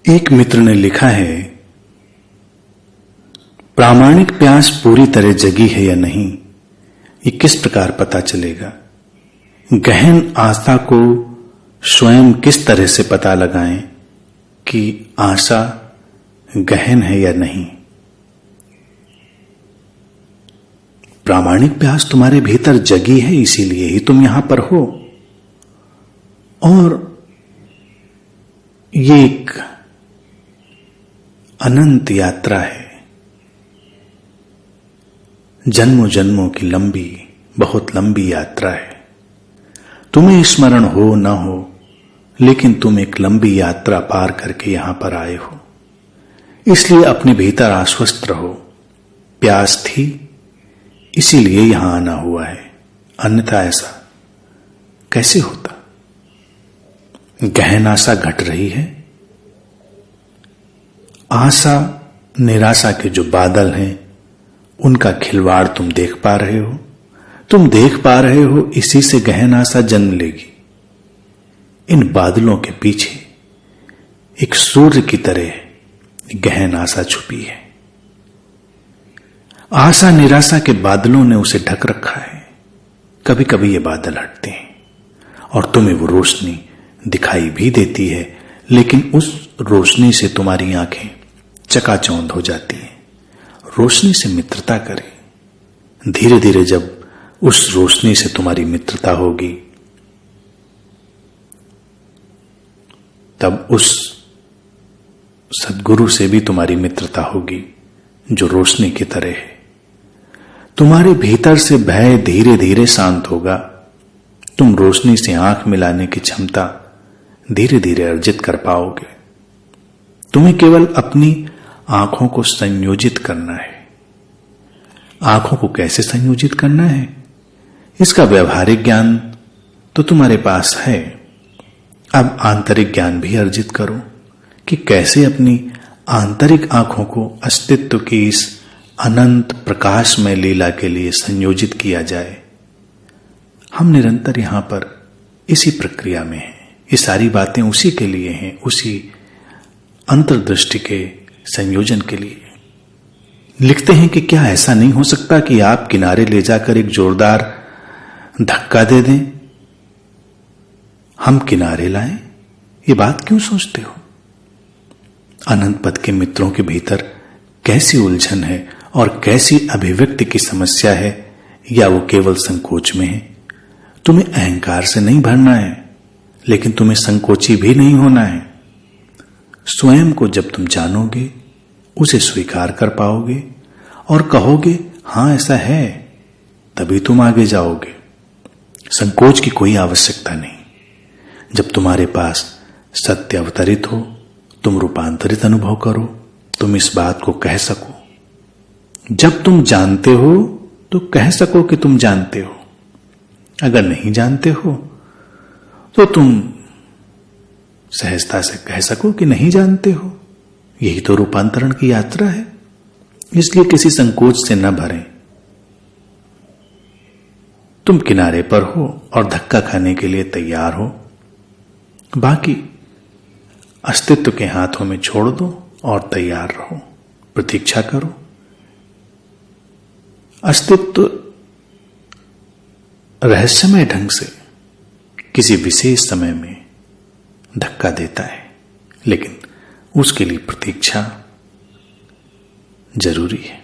एक मित्र ने लिखा है, प्रामाणिक प्यास पूरी तरह जगी है या नहीं, ये किस प्रकार पता चलेगा। गहन आस्था को स्वयं किस तरह से पता लगाएं कि आशा गहन है या नहीं। प्रामाणिक प्यास तुम्हारे भीतर जगी है, इसीलिए ही तुम यहां पर हो। और ये एक अनंत यात्रा है, जन्मों जन्मों की लंबी, बहुत लंबी यात्रा है। तुम्हें स्मरण हो न हो, लेकिन तुम एक लंबी यात्रा पार करके यहां पर आए हो। इसलिए अपने भीतर आश्वस्त रहो। प्यास थी, इसीलिए यहां आना हुआ है, अन्यथा ऐसा कैसे होता। गहन आशा घट रही है। आशा निराशा के जो बादल हैं, उनका खिलवाड़ तुम देख पा रहे हो। तुम देख पा रहे हो, इसी से गहन आशा जन्म लेगी। इन बादलों के पीछे एक सूर्य की तरह गहन आशा छुपी है। आशा निराशा के बादलों ने उसे ढक रखा है। कभी कभी ये बादल हटते हैं और तुम्हें वो रोशनी दिखाई भी देती है, लेकिन उस रोशनी से तुम्हारी आंखें चकाचौंध हो जाती हैं। रोशनी से मित्रता करें। धीरे धीरे जब उस रोशनी से तुम्हारी मित्रता होगी, तब उस सद्गुरु से भी तुम्हारी मित्रता होगी जो रोशनी की तरह है। तुम्हारे भीतर से भय धीरे धीरे शांत होगा। तुम रोशनी से आंख मिलाने की क्षमता धीरे धीरे अर्जित कर पाओगे। तुम्हें केवल अपनी आंखों को संयोजित करना है। आंखों को कैसे संयोजित करना है, इसका व्यवहारिक ज्ञान तो तुम्हारे पास है। अब आंतरिक ज्ञान भी अर्जित करो कि कैसे अपनी आंतरिक आंखों को अस्तित्व की इस अनंत प्रकाश में लीला के लिए संयोजित किया जाए। हम निरंतर यहां पर इसी प्रक्रिया में हैं। ये सारी बातें उसी के लिए हैं, उसी अंतर्दृष्टि के संयोजन के लिए। लिखते हैं कि क्या ऐसा नहीं हो सकता कि आप किनारे ले जाकर एक जोरदार धक्का दे दें, हम किनारे लाएं। ये बात क्यों सोचते हो। अनंत पद के मित्रों के भीतर कैसी उलझन है और कैसी अभिव्यक्ति की समस्या है, या वो केवल संकोच में है। तुम्हें अहंकार से नहीं भरना है, लेकिन तुम्हें संकोची भी नहीं होना है। स्वयं को जब तुम जानोगे, उसे स्वीकार कर पाओगे और कहोगे हां ऐसा है, तभी तुम आगे जाओगे। संकोच की कोई आवश्यकता नहीं। जब तुम्हारे पास सत्य अवतरित हो, तुम रूपांतरित अनुभव करो, तुम इस बात को कह सको। जब तुम जानते हो तो कह सको कि तुम जानते हो। अगर नहीं जानते हो तो तुम सहजता से कह सको कि नहीं जानते हो। यही तो रूपांतरण की यात्रा है। इसलिए किसी संकोच से न भरें। तुम किनारे पर हो और धक्का खाने के लिए तैयार हो। बाकी अस्तित्व के हाथों में छोड़ दो और तैयार रहो। प्रतीक्षा करो। अस्तित्व रहस्यमय ढंग से किसी विशेष समय में धक्का देता है, लेकिन उसके लिए प्रतीक्षा जरूरी है।